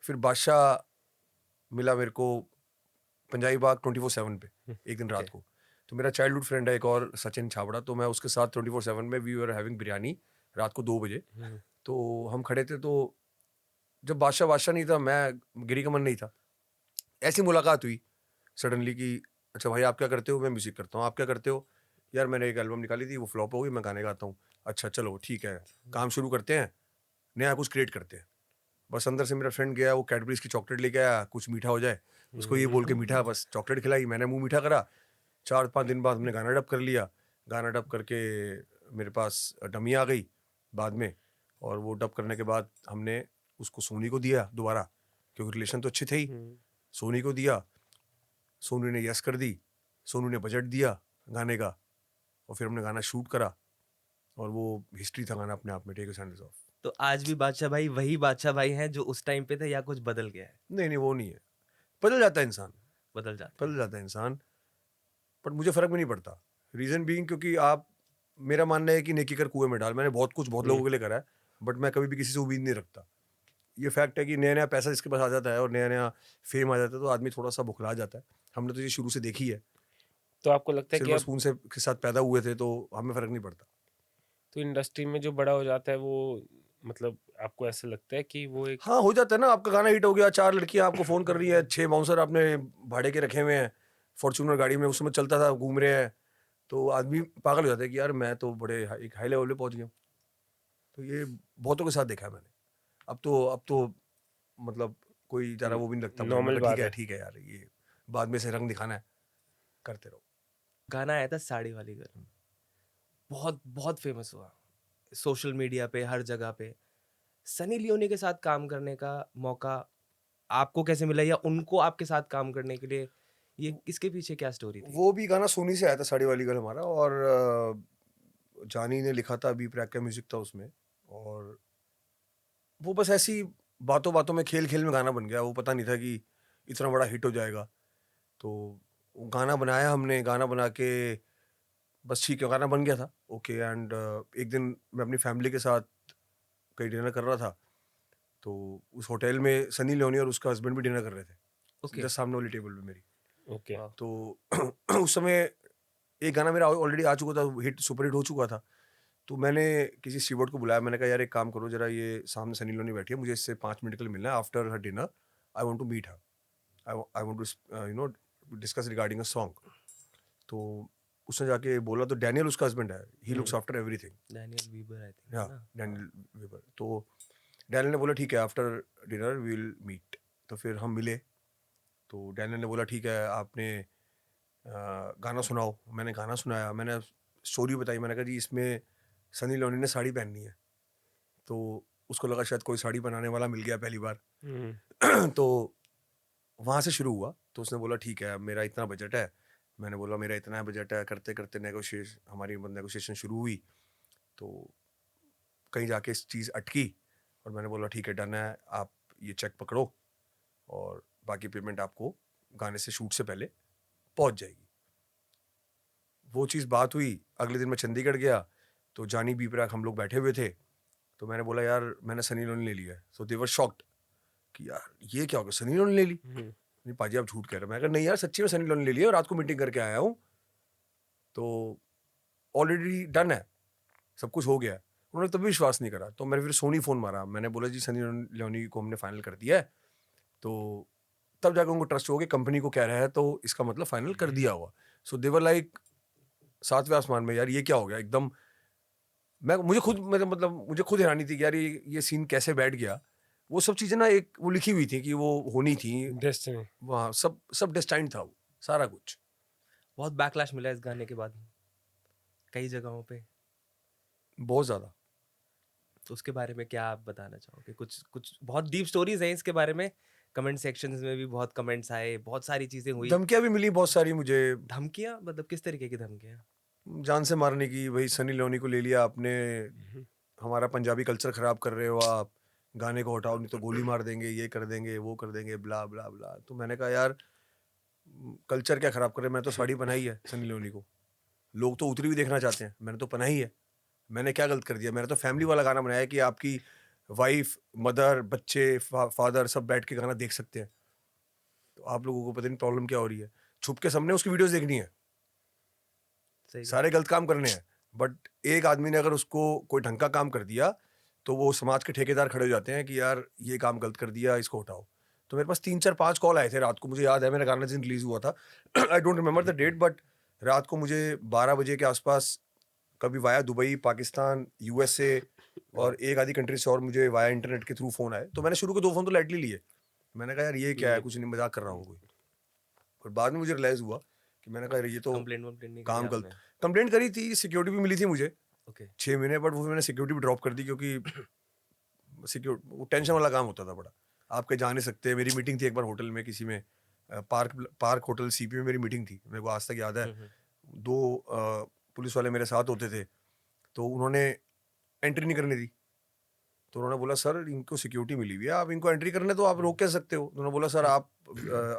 फिर बादशाह मिला मेरे को पंजाबी बाग 24/7 पे एक दिन रात Okay. को। तो मेरा चाइल्डहुड फ्रेंड है एक और सचिन छाबड़ा, तो मैं उसके साथ 24/7 में वी वर हैविंग बिरयानी रात को 2 बजे। तो हम खड़े थे, तो जब बादशाह बादशाह नहीं था, मैं गिरी कमन नहीं था, ऐसी मुलाकात हुई सडनली कि अच्छा भाई आप क्या करते हो? मैं म्यूज़िक करता हूँ। आप क्या करते हो? यार मैंने एक एल्बम निकाली थी, वो फ्लॉप हो गई, मैं गाने गाता हूँ। अच्छा चलो ठीक है, काम शुरू करते हैं, नया कुछ क्रिएट करते हैं। बस अंदर से मेरा फ्रेंड गया, वो कैडबरीज़ की चॉकलेट लेके आया, कुछ मीठा हो जाए। उसको ये बोल के मीठा, बस चॉकलेट खिलाई, मैंने मुँह मीठा करा। 4-5 दिन बाद हमने गाना डब कर लिया। गाना डब करके मेरे पास डमी आ गई बाद में, और वो डब करने के बाद हमने उसको सोनी को दिया दोबारा, क्योंकि रिलेशन तो अच्छे थे ही। सोनी को दिया, सोनू ने यस कर दी, सोनू ने बजट दिया गाने का, और फिर हमने गाना शूट करा, और वो हिस्ट्री था गाना अपने आप में, टेक योर सैंडल्स ऑफ। तो आज भी बादशाह भाई वही बादशाह भाई हैं जो उस टाइम पे थे, या कुछ बदल गया है? नहीं, नहीं, वो नहीं है। बदल जाता है इंसान, बदल जाते बदल हैं। जाता है इंसान, बट मुझे फ़र्क भी नहीं पड़ता। रीज़न बीइंग, क्योंकि आप, मेरा मानना है कि नेकी कर कुएँ में डाल। मैंने बहुत कुछ बहुत लोगों के लिए करा है, बट मैं कभी भी किसी से उम्मीद नहीं रखता। ये फैक्ट है कि नया-नया पैसा जिसके पास आ जाता है और नया-नया फेम आ जाता है, तो आदमी थोड़ा-सा बुखला जाता है। हमने तो ये शुरू से देखी है। तो आपको लगता है कि सिल्वर अब स्पून से के साथ पैदा हुए थे, तो हमें फ़र्क नहीं पड़ता। तो इंडस्ट्री में जो बड़ा हो जाता है वो मतलब आपको ऐसा लगता है कि वो एक हाँ, हो जाता है ना, आपका गाना हिट हो गया, 4 लड़कियाँ आपको फ़ोन कर रही हैं, 6 बाउंसर आपने भाड़े के रखे हुए हैं, फॉर्च्यूनर गाड़ी में उस समय चलता था, घूम रहे हैं, तो आदमी पागल हो जाता है कि यार मैं तो बड़े एक हाई लेवल पे पहुँच गया हूँ। तो ये बहुतों के साथ देखा है मैंने। अब तो मतलब कोई ज़्यादा वो भी नहीं लगता मुझे। मैं नॉर्मल कहा बात है। ठीक है यार, ये बाद में से रंग दिखाना है, करते रहो। गाना आया था साड़ी वाली गर्ल, बहुत बहुत फेमस हुआ सोशल मीडिया पे, हर जगह पे। सनी लियोनी के साथ काम करने का मौका आपको कैसे मिला, या उनको आपके साथ काम करने के लिए, ये इसके पीछे क्या स्टोरी थी? वो भी गाना सोनी से आया था, साड़ी वाली गर्ल हमारा, और जानी ने लिखा था, बी प्रैक का म्यूज़िक था उसमें, और वो बस ऐसी बातों-बातों में, खेल-खेल में गाना बन गया। वो पता नहीं था कि इतना बड़ा हिट हो जाएगा। तो वो गाना बनाया हमने, गाना बना के बस ठीक है, गाना बन गया था, ओके। एंड एक दिन मैं अपनी फैमिली के साथ कहीं डिनर कर रहा था, तो उस होटल में सनी लियोनी और उसका हस्बैंड भी डिनर कर रहे थे, ओके। जस्ट सामने वाली टेबल पे मेरी। ओके। वाह। तो उस समय एक गाना मेरा ऑलरेडी आ चुका था, हिट सुपर हिट हो चुका था। तो मैंने किसी स्टीवर्ड को बुलाया, मैंने कहा यार एक काम करो ज़रा, ये सामने सनी लियोनी बैठी है, मुझे इससे 5 मिनट के लिए मिलना है, after her dinner I want to meet her, I want to discuss regarding a song. तो उसने जाके बोला, तो डैनियल उसका हस्बैंड है, he looks after everything. Daniel Weber I think, है हाँ, ना? Daniel weber. तो डैनियल ने बोला ठीक है, after dinner we will meet. तो फिर हम मिले। तो डैनियल ने बोला ठीक है, आपने गाना सुनाओ। मैंने गाना सुनाया, मैंने स्टोरी बताई, मैंने कहा जी इसमें सनी लियोनी ने साड़ी पहननी है। तो उसको लगा शायद कोई साड़ी बनाने वाला मिल गया पहली बार। तो वहाँ से शुरू हुआ। तो उसने बोला ठीक है, अब मेरा इतना बजट है। मैंने बोला मेरा इतना बजट है, करते करते हमारी नेगोशिएशन शुरू हुई। तो कहीं जाके इस चीज़ अटकी, और मैंने बोला ठीक है, डन है, आप ये चेक पकड़ो, और बाकी पेमेंट आपको गाने से शूट से पहले पहुंच जाएगी। वो चीज़ बात हुई। अगले दिन मैं चंडीगढ़ गया, तो जानी बी प्राक हम लोग बैठे हुए थे। तो मैंने बोला यार मैंने सनी लियोनी ले लिया है। सो दे वर शॉक्ड कि यार ये क्या हो गया, सनी लियोनी ले ली? नहीं पाजी आप झूठ कह रहे हो। मैं कहा नहीं यार सच्ची में सनी लियोनी ले लिया, और रात को मीटिंग करके आया हूँ, तो ऑलरेडी डन है, सब कुछ हो गया है। उन्होंने तभी विश्वास नहीं करा। तो मैंने फिर सोनी फ़ोन मारा, मैंने बोला जी सनी लियोनी को हमने फाइनल कर दिया है। तो तब जाकर उनको ट्रस्ट हो गया, कंपनी को कह रहा है तो इसका मतलब फाइनल कर दिया होगा। सो दे वर लाइक सातवें आसमान में, यार ये क्या हो गया एकदम। मुझे खुद हैरानी थी कि यार ये सीन कैसे बैठ गया। वो सब चीज़ें ना, एक वो लिखी हुई थी कि वो होनी थी। डेस्टिनी। वहाँ सब सब डेस्टाइन्ड था वो, सारा कुछ। बहुत बैकलैश मिला इस गाने के बाद कई जगहों पे। बहुत ज़्यादा। तो उसके बारे में क्या आप बताना चाहोगे? कुछ कुछ बहुत डीप स्टोरीज हैं इसके बारे में। कमेंट सेक्शंस में भी बहुत कमेंट्स आए, बहुत सारी चीजें हुई। धमकियाँ भी मिली बहुत सारी मुझे, धमकियां मतलब किस तरीके की धमकियां? जान से मारने की। वही सनी लियोनी को ले लिया आपने, हमारा पंजाबी कल्चर ख़राब कर रहे हो आप, गाने को हटाओ नहीं तो गोली मार देंगे, ये कर देंगे, वो कर देंगे, ब्ला ब्ला ब्ला। तो मैंने कहा यार कल्चर क्या ख़राब कर रहे हैं, मैं तो साड़ी पहनाई है सनी लियोनी को। लोग तो उतरी हुई देखना चाहते हैं, मैंने तो पहनाई है। मैंने क्या गलत कर दिया? मैंने तो फैमिली वाला गाना बनाया है कि आपकी वाइफ, मदर, बच्चे, फादर सब बैठ के गाना देख सकते हैं। तो आप लोगों को पता नहीं प्रॉब्लम क्या हो रही है। छुप के सबने उसकी वीडियोस देखनी है, सही कहा। सारे गलत काम करने हैं, बट एक आदमी ने अगर उसको कोई ढंग का काम कर दिया तो वो समाज के ठेकेदार खड़े हो जाते हैं कि यार ये काम गलत कर दिया, इसको हटाओ। तो मेरे पास 3 4 5 कॉल आए थे रात को, मुझे याद है मेरा गाना जिस दिन रिलीज हुआ था I don't remember the date, but रात को मुझे 12 बजे के आसपास कभी वाया दुबई, पाकिस्तान, यूएसए और एक आधी कंट्री से और मुझे वाया इंटरनेट के थ्रू फोन आए। तो मैंने शुरू के 2 फोन तो लाइटली लिए, मैंने कहा यार ये क्या है, कुछ नहीं, मजाक कर रहा हूँ कोई। पर बाद में मुझे रियलाइज हुआ कि मैंने कहा यार ये तो कंप्लेंट वम्प्लेंट नहीं करी काम आपने? गलत। कंप्लेंट करी थी, सिक्योरिटी भी मिली थी मुझे ओके। 6 महीने, बट वो मैंने सिक्योरिटी भी ड्रॉप कर दी क्योंकि वो टेंशन वाला काम होता था बड़ा। आप कहीं जा नहीं सकते। मेरी मीटिंग थी एक बार होटल में किसी में, पार्क होटल सीपी में मेरी मीटिंग थी, मेरे को आज तक याद है। 2 पुलिस वाले मेरे साथ होते थे, तो उन्होंने एंट्री नहीं करने दी। तो उन्होंने बोला सर इनको सिक्योरिटी मिली हुई है, आप इनको एंट्री करने तो आप रोक कैसे सकते हो। तो उन्होंने बोला सर आप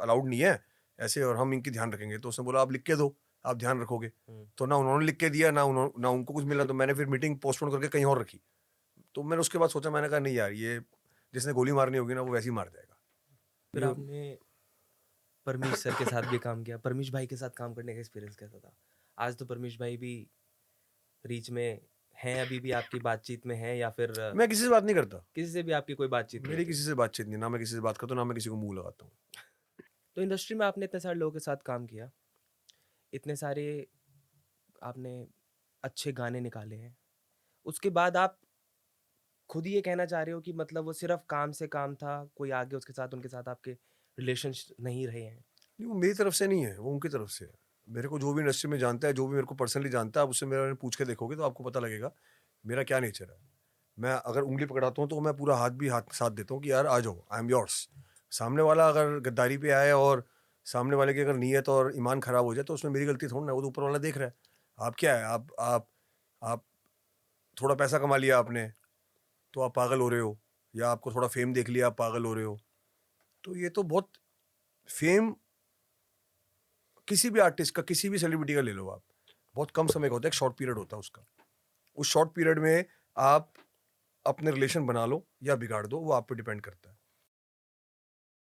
अलाउड नहीं है ऐसे, और हम इनकी ध्यान रखेंगे। तो उसने बोला आप लिख के दो, आप ध्यान रखोगे। तो ना उन्होंने लिख के दिया, ना उनको कुछ मिला। तो मैंने फिर मीटिंग पोस्टपोन करके कहीं और रखी। तो मैंने उसके बाद सोचा, मैंने कहा नहीं यार, ये जिसने गोली मारनी होगी ना वो वैसे ही मार जाएगा। फिर ये आपने परमीश सर के साथ भी काम किया, परमीश भाई के साथ काम करने का एक्सपीरियंस कैसा था? आज तो परमीश भाई भी रीच में हैं, अभी भी आपकी बातचीत में हैं या फिर मैं किसी से बात नहीं करता, किसी से भी आपकी कोई बातचीत नहीं मेरी होती? किसी से बातचीत नहीं, ना मैं किसी से बात करता हूँ, ना मैं किसी को मुंह लगाता हूँ। तो इंडस्ट्री में आपने इतने सारे लोगों के साथ काम किया, इतने सारे आपने अच्छे गाने निकाले हैं, उसके बाद आप खुद ही ये कहना चाह रहे हो कि मतलब वो सिर्फ काम से काम था, कोई आगे उसके साथ उनके साथ आपके रिलेशन नहीं रहे हैं? नहीं, वो मेरी तरफ से नहीं है, वो उनकी तरफ से है। मेरे को जो भी इंडस्ट्री में जानता है, जो भी मेरे को पर्सनली जानता है, आप उससे मेरे पूछ के देखोगे तो आपको पता लगेगा मेरा क्या नेचर है। मैं अगर उंगली पकड़ाता हूँ तो मैं पूरा हाथ भी हाथ साथ देता हूँ कि यार आ जाओ, आई एम योर्स। सामने वाला अगर गद्दारी पे आए और सामने वाले की अगर नीयत और ईमान खराब हो जाए तो उसमें मेरी गलती थोड़ी ना है, वो तो ऊपर वाला देख रहा है। आप क्या है, आप थोड़ा पैसा कमा लिया आपने तो आप पागल हो रहे हो, या आपको थोड़ा फेम देख लिया आप पागल हो रहे हो। तो ये तो बहुत फेम किसी भी आर्टिस्ट का, किसी भी सेलिब्रिटी का ले लो आप, बहुत कम समय का होता है, एक शॉर्ट पीरियड होता है उसका। उस शॉर्ट पीरियड में आप अपने रिलेशन बना लो या बिगाड़ दो, वो आप पे डिपेंड करता है।